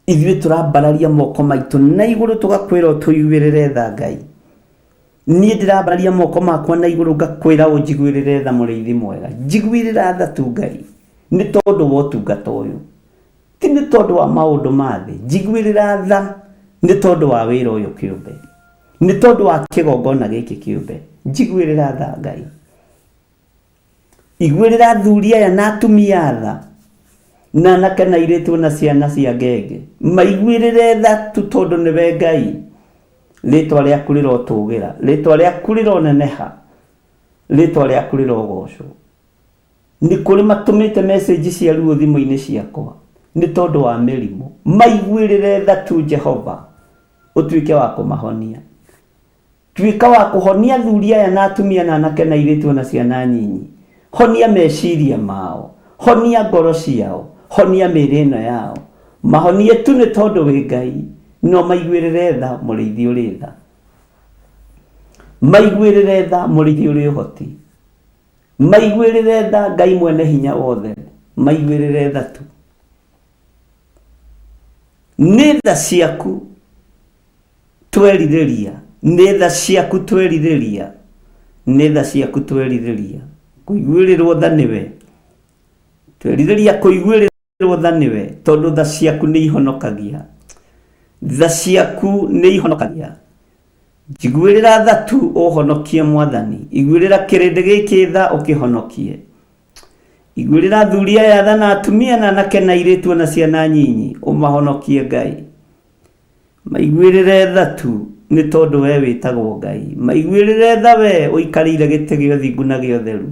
ithuĩ tũrambararia moko maitũ na igũrũ tũgakwĩra tũiguĩrĩre tha Ngai. Niĩ ndĩrambararia moko makwa na igũrũ ngakwĩra ũnjiguĩrĩre tha mũrĩithi mwega. Njiguĩrĩra tha tu Ngai nĩ tondũ wa ũtungata ũyũ, ti nĩ tondũ wa maũndũ ma thĩ. Njiguĩrĩra tha nĩ tondũ wa wĩra ũyũ kĩũmbe, nĩ tondũ wa kĩgongona gĩkĩ kĩũmbe. Njiguĩrĩra tha Ngai. Iguĩrĩra athuri aya na atumia tha, na anake na airĩtu na ciana cia ngenge, maiguĩrĩre tha tu tondũ nĩwe Ngai. Rĩtwa rĩaku rĩrotũgĩra, rĩtwa rĩaku rĩroneneha, rĩtwa rĩaku rĩrogocwo. Nĩ kũrĩ matũmĩte message cia ruo thimũ-inĩ ciakwa nĩ tondũ wa mĩrimũ. Maiguĩrĩre tha tu Jehova, ũtuĩke wa kũmahonia. Tuĩka wa kũhonia athuri aya na atumia na anake na airĩtu na ciana nyinyi. Honia meciria mao, honia ngoro ciao, honia mĩĩrĩ ĩno yao. Mahonie tu nĩ tondũ wĩ Ngai, no maiguĩrĩre tha mũrĩithi ũrĩ tha. Maiguĩrĩre tha mũrĩithi ũrĩ ũhoti. Maiguĩrĩre tha Ngai mwene hinya wothe. Maiguĩrĩre tha tu. Nĩ tha ciaku twerirĩria, nĩ tha ciaku twerirĩria, nĩ tha ciaku twerirĩria. Kũiguĩrĩrwo tha nĩwe. Twerirĩria kũiguĩrĩrwo tha nĩwe tondũ tha ciaku nĩ ihonokagia. Tha ciaku nĩ ihonokagia. Njiguĩrĩra tha tu ũhonokie Mwathani. Iguĩrĩra kĩrĩndĩ gĩkĩ tha ũkĩhonokie. Iguĩrĩra athuri aya tha na atumia na anake na airĩtu na ciana nyinyi ũmahonokie Ngai. Maiguĩrĩre tha tu nĩ tondũ we wĩtagwo Ngai. Maiguĩrĩre tha we ũikarĩire gĩtĩ gĩa ũthingu na gĩa ũtheru.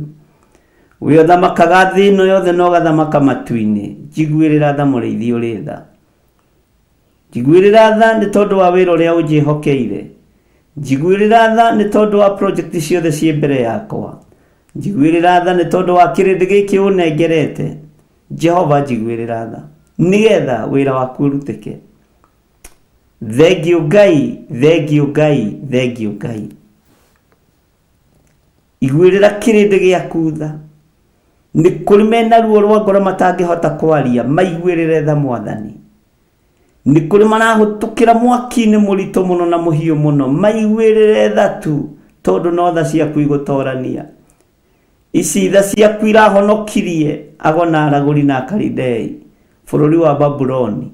We ũthamakaga thĩ ĩno yothe na ũgathamaka matu-inĩ. Njiguĩrĩra tha mũrĩithi ũrĩ tha. Njiguĩrĩra tha nĩ tondũ wa wĩra ũrĩa ũnjĩhokeire. Njiguĩrĩra tha nĩ tondũ wa project ciothe ciĩ mbere yakwa. Njiguĩrĩra tha nĩ tondũ wa kĩrĩndĩ gĩkĩ ũnengerete. Jehova, njiguĩrĩra tha nĩgetha wĩra waku ũrutĩke. Thengiũ Ngai, thengiũ Ngai, thengiũ Ngai. Iguĩrĩra kĩrĩndĩ gĩaku tha. Nĩ kũrĩ mena ruo rwa ngoro matangĩhota kwaria, maiguĩrĩre tha Mwathani. Nĩ kũrĩ marahũtũkĩra mwaki-inĩ mũritũ mũno na mũhiũ mũno, maiguĩrĩre tha tu tondũ no tha ciaku igũtorania. Ici tha ciaku irahonokirie ago na aragũri na Akalidei bũrũri wa Babuloni.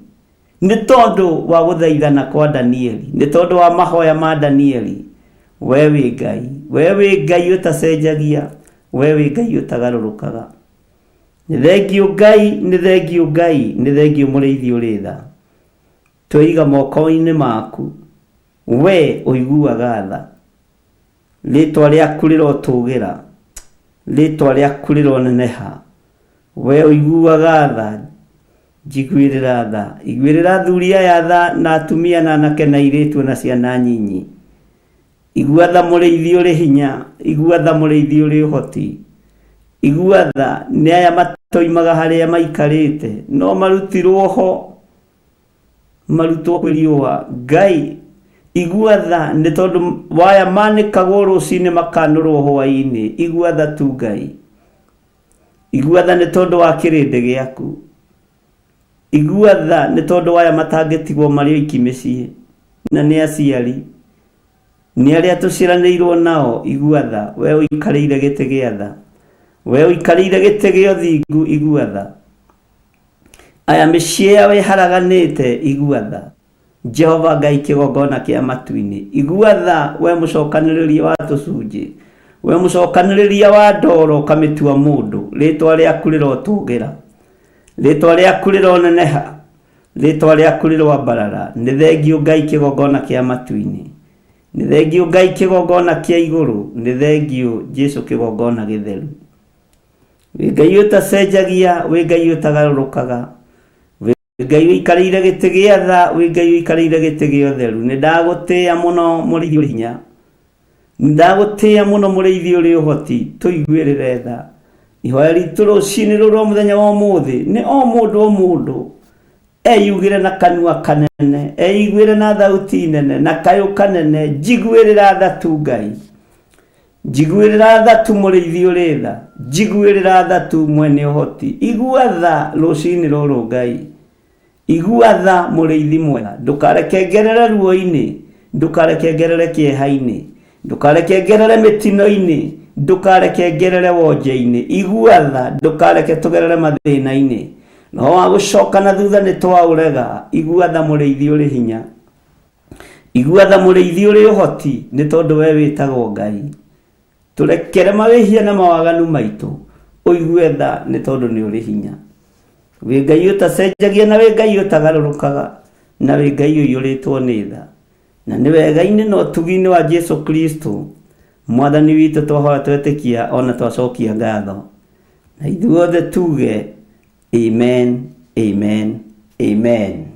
Nĩ tondũ wa gũthaithana kwa Danieli, nĩ tondũ wa mahoya ma Danieli. We wĩ Ngai, we wĩ Ngai ũtacenjagia, we wĩ Ngai ũtagarũrũkaga. Nĩ thengiũ Ngai, nĩ thengiũ Ngai, nĩ thengiũ mũrĩithi ũrĩ tha. Tweiga moko-inĩ maku, we ũiguaga tha. Rĩtwa rĩaku rĩrotũgĩra, rĩtwa rĩaku rĩroneneha, we ũiguaga tha. Njiguĩrĩra tha. Iguĩrĩra athuri aya tha na atumia na anake na airĩtu na ciana nyinyi. Igua tha mũrĩithi ũrĩ hinya, igua tha mũrĩithi ũrĩ ũhoti. Igua tha nĩ aya matoimaga harĩa maikarĩte, no marutirwo ho, marutwo kwĩ riũa. Ngai, igua tha nĩ tondũ waya manĩkagwo rũcinĩ makanũrwo hwaĩ-inĩ. Igua tha tu Ngai. Igua tha nĩ tondũ wa kĩrĩndĩ gĩaku. Igua tha nĩ tondũ waya matangĩtigwo marĩ oiki mĩciĩ na nĩ aciari, nĩ arĩa tũciranĩirwo nao. Igua tha, we ũikarĩire gĩtĩ gĩa tha, we ũikarĩire gĩtĩ gĩa ũthingu. Igua tha. Aya mĩciĩ yao ĩharaganĩte. Igua tha. Jehova Ngai kĩgongona kĩa matu-inĩ. Igua tha, we mũcokanĩrĩria wa tũcunjĩ, we mũcokanĩrĩria wa ndoro ũkamĩtua mũndũ. Rĩtwa rĩaku rĩrotũgĩra, rĩtwa rĩaku rĩroneneha, rĩtwa rĩaku rĩroambarara. Nĩ thengiũ Ngai kĩgongona kĩa matu-inĩ, nĩ thengiũ Ngai kĩgongona kĩa igũrũ, nĩ thengiũ Jesũ kĩgongona gĩtheru. Wĩ Ngai ũtacenjagia, wĩ Ngai ũtagarũrũkaga, wĩ Ngai ũikarĩire gĩtĩ gĩa tha, wĩ Ngai ũikarĩire gĩtĩ gĩa ũtheru. Nĩ ndagũtĩĩa mũno mũrĩithi ũrĩ hinya, nĩ ndagũtĩĩa mũno mũrĩithi ũrĩ ũhoti. Tũiguĩrĩre tha. Ihoya ritũ rũcinĩ rũrũ rwa mũthenya wa ũmũthĩ nĩ o mũndũ eyugĩre na kanua kanene, eiguĩre na thauti nene na kayũ kanene. Njiguĩrĩra tha tu Ngai. Njiguĩrĩra tha tu mũrĩithi ũrĩ tha. Njiguĩrĩra tha tu mwene ũhoti. Igua tha rũcinĩ rũrũ Ngai. igua tha mũrĩithi mwega, ndũkareke ngerere ruo-inĩ, ndũkareke ngerere kĩeha-inĩ, ndũkareke ngerere mĩtino-inĩ, ndũkareke ngerere wonje-inĩ, igua tha, ndũkareke tũgerere mathĩna-inĩ, no wa gũcoka na thutha nĩ twaũrega. Igua tha mũrĩithi ũrĩ hinya, igua tha mũrĩithi ũrĩ ũhoti, nĩ tondũ we wĩtagwo Ngai. Tũrekere mawĩhia na mawaganu maitũ, ũigue tha nĩ tondũ nĩ ũrĩ hinya. Wĩ Ngai ũtacenjagia na wĩ Ngai ũtagarũrũkaga, na wĩ Ngai ũiyũrĩtwo nĩ tha, na nĩ wega-inĩ na ũtugi-inĩ wa Jesu Kristo mwathani witũ twahoya twetĩkia ona twacokia ngatho, na ithuothe tuge amen, amen, amen.